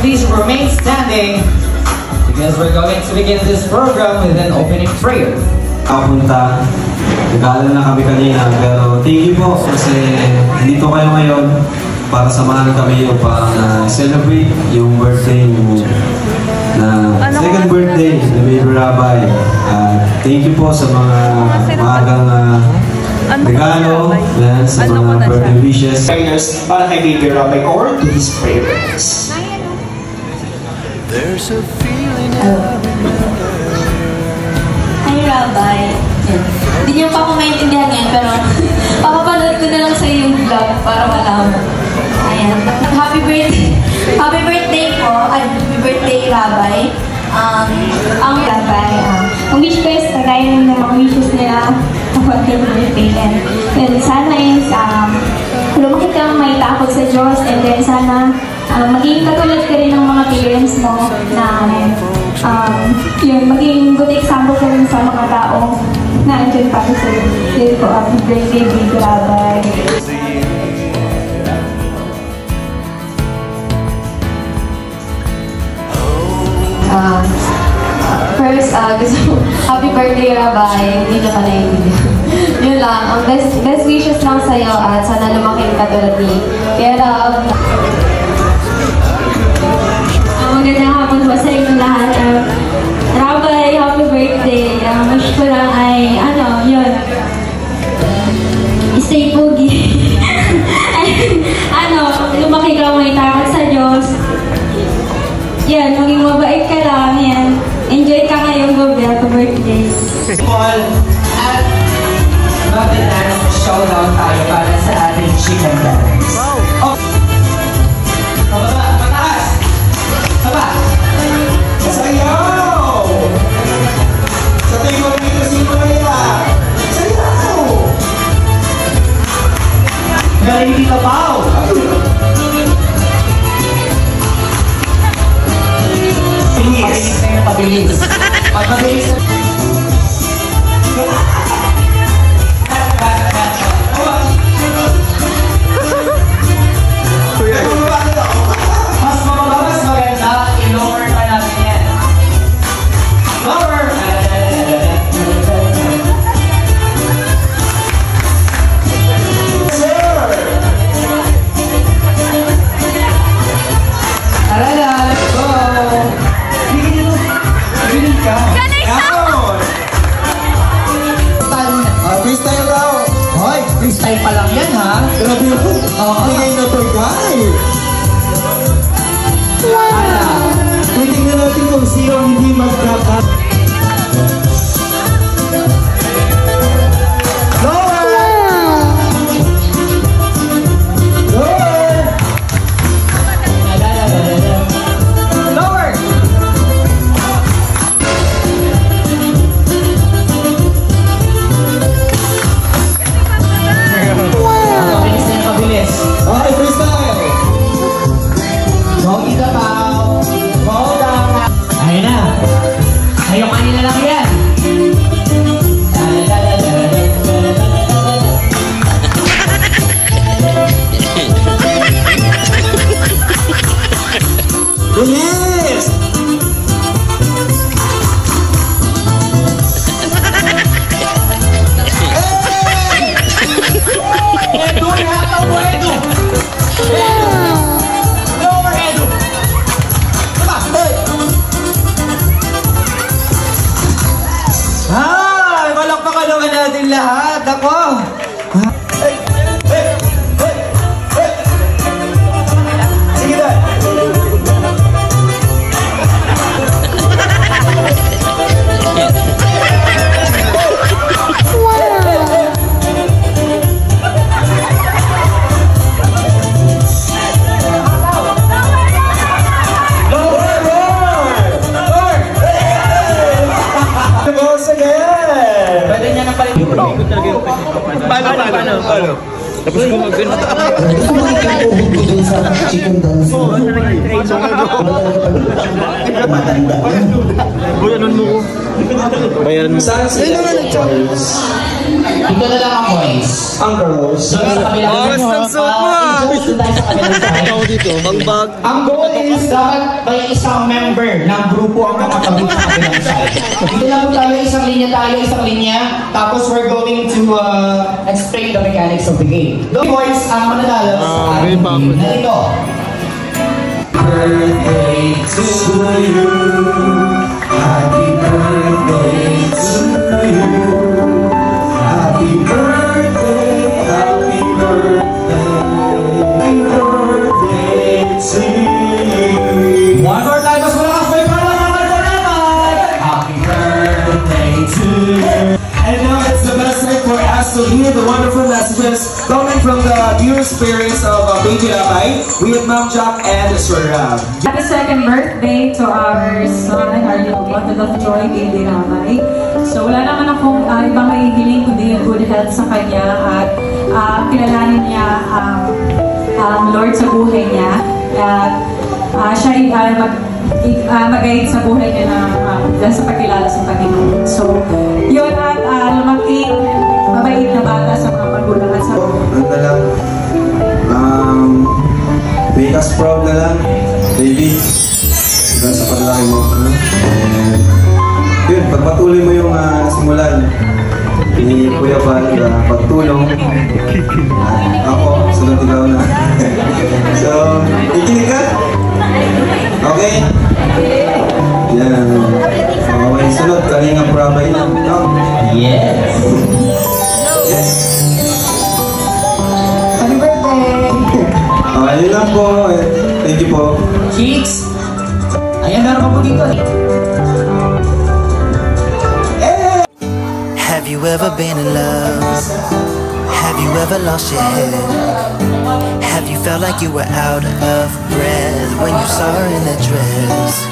please remain standing because we're going to begin this program with an opening prayer. Kapunta, nag-aalala na kami kanina, pero thank you po kasi dito kayo ngayon para samahan kami upang celebrate yung birthday mo na second birthday ni Baby Rabay. Thank you po sa mga maagang regalo sa mga birthday wishes. Prayers para kay Baby Rabay or to his prayers. There's a feeling Hi, Rabay. Hindi niyo pa ako maintindihan ngayon, pero papapanood ko na lang sa yung vlog para malaman. Ayan. Happy birthday. Happy birthday po. Happy birthday, Rabay. Ang Rabay. Ang wish ko is kagaya ng mga wishes nila about your birthday. And sana is lumaki kang may takot sa Diyos, and then sana maging katulad ka rin ng mga parents mo na yun, maging good example ka rin sa mga tao na andyan para sa iyo po. Happy birthday, Baby Rabay. First, gusto happy birthday, Rabay. Hindi na pala yun lang. Ang best wishes lang sa'yo at sana lumaki ka tulad ni Kera. Magandang hapon po sa inyo lahat. Rabay, happy birthday. Wish ko lang ay, yun. Stay pogi. Lumaki ka may takot sa Diyos. Yan, maging mabait ka lang. Yan. Enjoy ka ngayong gabi. Happy birthday. Paul, at Babylon's showdown tayo para sa ating chicken dance. Oh! Pababa! Pataas! Baba! Sayaw! Sa tingin ko dito si Maya! Sayaw! Galing dito, Pao! Pabilis na yung pabilis. Pag mabilis na... Mas mababa, mas maganda. I-lower pa natin yan. Lower! Tara na, let's go! Freestyle raw! Hoy, freestyle pa lang yan, ha? Grabe yun! Bigay na to, guy! Wow! Tingnan natin kung sino hindi magkakat. Lower! Lower! Lower! Pabilis na yung pabilis. Okay, freestyle! Gogi ka, Pao! Goga! Ayun na! Ayaw kanina lang yan! Yes! Edu, ihataw mo, Edu! Lower, Edu! Diba? Ay! Malakpakan naman natin lahat! Ako! Sige na! Pwede niya nang palit. Paano? Tapos kung mag-gano'n. Chicken dance. Matanda na. Bayaran mo ko. Bayaran mo. Saan sila? Dito na lang ang boys. Ang girls. Doon sa kabilang side. Doon tayo sa kabilang side. Ang goal is dapat may isang member ng grupo ang makapagod sa kabilang side. Dito lang tayo, isang linya. Tapos we're going to explain the mechanics of the game. The boys, ang mananalo ay narito. Birthday to you. Happy birthday to you. Happy birthday, happy birthday. Happy birthday to you. One more time, mas malakas pa yung Happy birthday to you. And now it's the best time for us to hear the wonderful messages coming from the dear spirits of Baby Labay. We have Ma'am Jack and Sir Ram. Happy second birthday to our son, our little bundle of joy, Baby Labay. So wala naman akong ibang maihiling kundi yung good health sa kanya at kilalanin niya ang Lord sa buhay niya. At siya mag-guide sa buhay niya dahil sa pagkilala sa Panginoon. So, yun at lumaking mabait na bata sa mga magulang at sa Ano lang, make us proud na lang, baby. Hanggang sa paglaki mo. And yun, pagpatuloy mo yung simulan, ni Kuya Val, pagtulong. Ako, sunod ikaw na. So, ikinig ka? Okay? Yan. Okay, sunod, Kalinga Prabay na. No? Yes. Yes. Happy birthday! Okay, yun lang po. Thank you po. Chicks! Ayan, meron pa po dito. Have you ever been in love? Have you ever lost your head? Have you felt like you were out of breath when you saw her in that dress?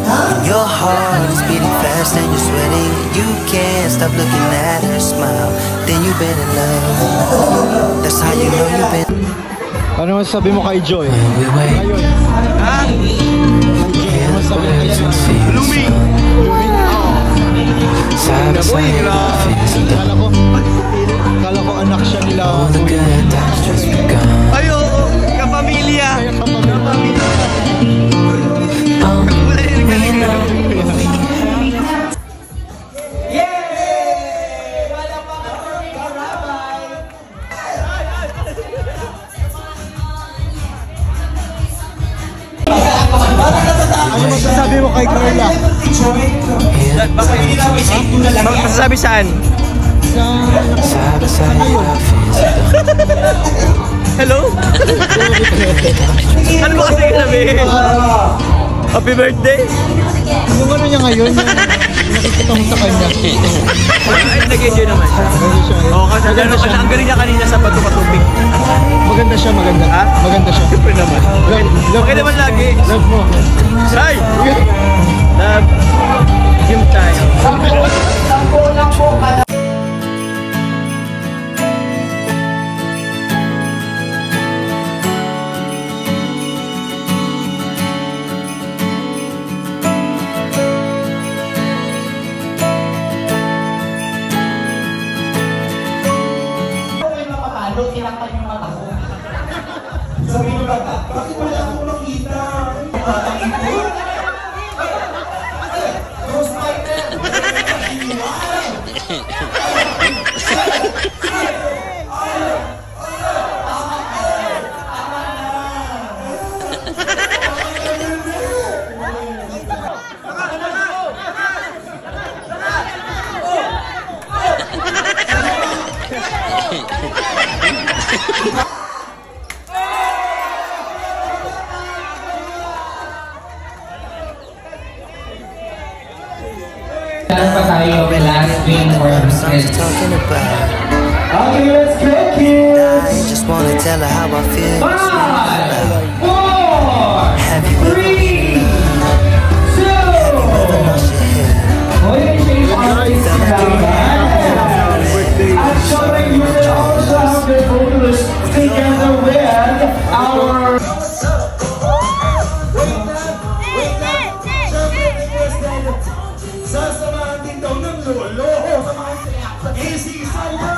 When your heart is beating fast and you're sweating, you can't stop looking at her smile. Then you've been in love. That's how you know you've been. Ano masasabi mo kay Joy? Kala ko anak siya nila. Ay, oo, kapamilya. Ano masasabi mo kay Carla? Masasabi saan? Hello? Ano ba kasi sabihin? Happy birthday? Yung ano niya ngayon, nakikita mo sa kanya. Ay, nag-enjoy naman siya. Oo, kasi ang galing niya kanina sa patupatupik. Maganda siya, maganda. Ha? Maganda siya. Siyempre naman. Love Okay naman lagi. Love mo. Ay! Love. Game tayo. Tinakpan yung mata ko. Sabi nyo ba? Bakit wala akong makita? Patangin ko? Frostbite! Meron pa tayo last thing for Talking about. Okay, let's go, kids! I just wanna tell her how I feel. 5, 4, Have you ever 3, 2. lost your head? I'm showing you that also have the vocalists together with our... Sasamahan din daw ng lolo sa mga AC Cyber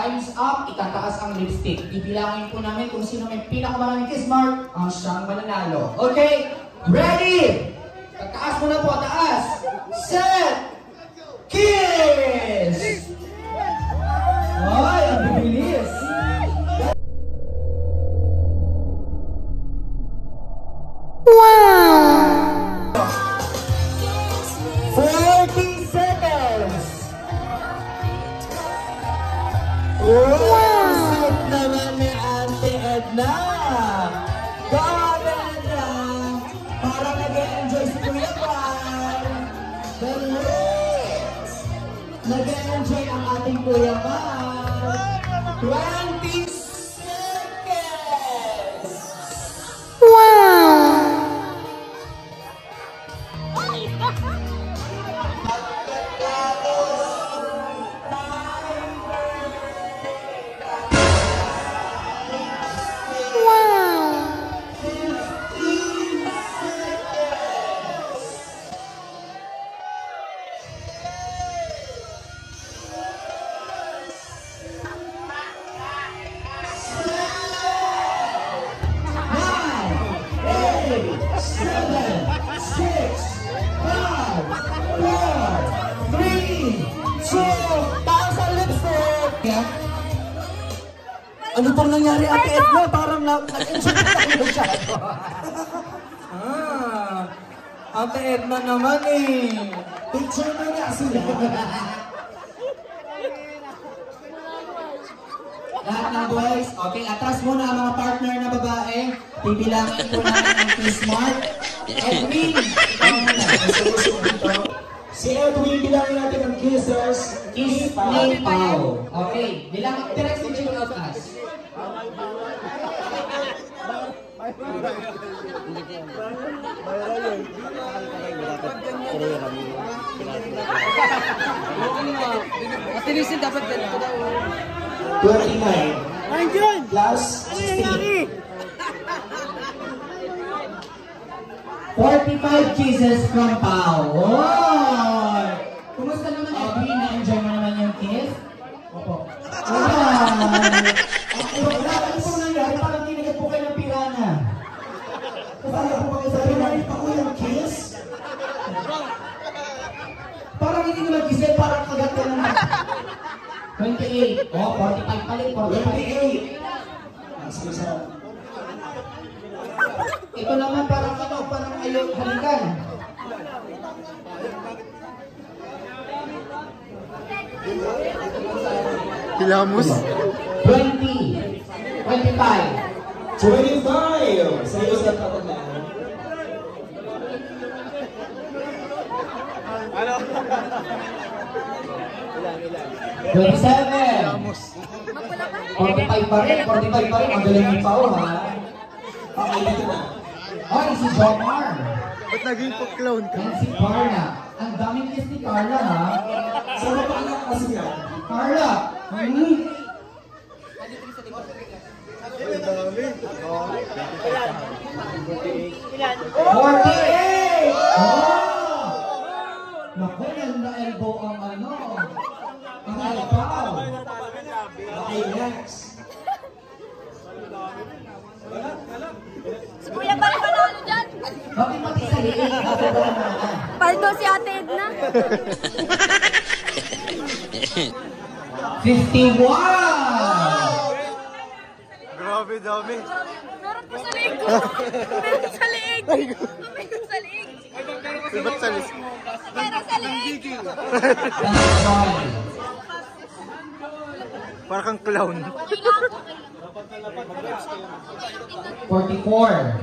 time's up, itataas ang lipstick. Ibilangin po namin kung sino may pinakamaraming kiss mark ang siyang mananalo. Okay? Ready? Taas mo na po, taas. Set! Kiss! Ay, ang bibilis. Wow! 40 seconds! Wow! Sweet naman ni Ate Edna! Go, Edna! Para nag-enjoy si Kuya Pai! Bilis! Nag-enjoy ang ating Kuya Pai! 20 seconds! Wow! Ano bang nangyari, Ate Edna? Parang nag-enjoy na tayo masyado. Ate Edna naman eh. Picture na nga sila. Lahat ng boys, okay, atras muna ang mga partner na babae. Bibilangin ko namin ang kiss mark. Edwin, ikaw muna. Si Edwin, bilangin natin ang kissers. Kiss ni Pao. Okay, bilangin, direct si check out us. Matinisin dapat yan. 29 plus 16. 45 kisses from Pao. Oh! Kumusta naman, Edwin? Na-enjoy mo naman yung kiss? Opo. Ano po nangyari? Parang tinigat po kayo ng pirana. Kasala po kayo sa pirana pa ko yung kiss? Parang hindi naman kiss, parang kagat ka naman. 28. Oh, 45 pala. 48. Ito naman parang ayaw halikan. Hilamos. 20. 25. 25! Sa iyo sa patandaan. Ano? 27. 45 pa rin. 45 pa rin. Ang galing ng Pao, ha? Okay, dito na. Ay, si Jomar. Ba't naging pa-clown ka? And si Carla. Ang daming kiss ni Carla, ha? Sa mga anak kasi yan. Carla! 48! Oh! Naku, na-elbow ang ano. Ang alpaw. Okay, next. Kuya, balik ka na ano dyan? Bakit pati sa liig? Paldo si Ate Edna. 51! Grabe, dami. Meron pa sa liig ko. Meron sa liig. Meron sa liig. Ba't sa list? Meron sa liig. Parang kang clown. 44.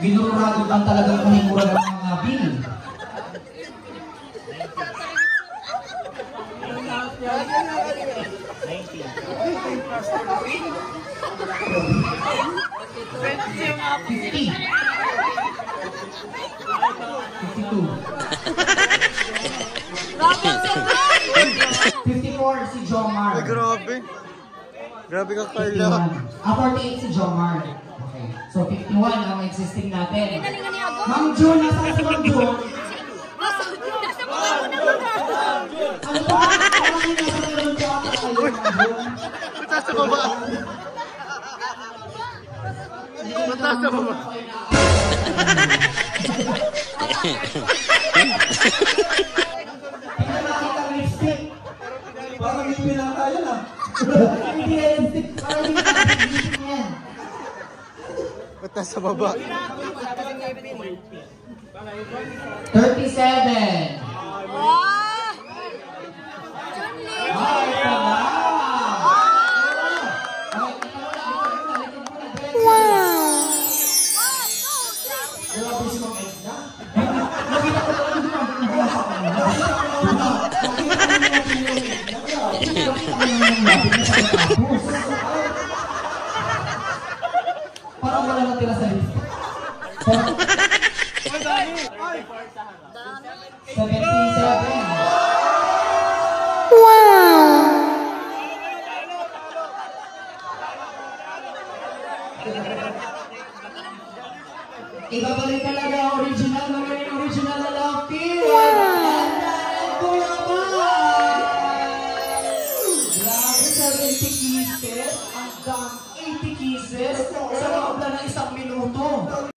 Ginurado lang talagang kumimura ng mga bill. 54 si Jomar. Ay, grabe. Grabe ka, Carla. 48 si Jomar. Okay. So 51 ang existing natin. Ma'am June, nasaan si Ma'am June? Nasa mukha mo na. Ano ba? Parang yung nasa meron ka kayo. Mataas sa baba. Mataas sa baba. Parang hindi lang tayo na. Hindi realistic. Parang hindi realistic yan. Mataas sa baba. 37. Parang wala natira sa list. 77. Ibabalik talaga ang original na rin original na love team. Grabe, 70 kisses hanggang 80 kisses sa loob na ng 1 minuto.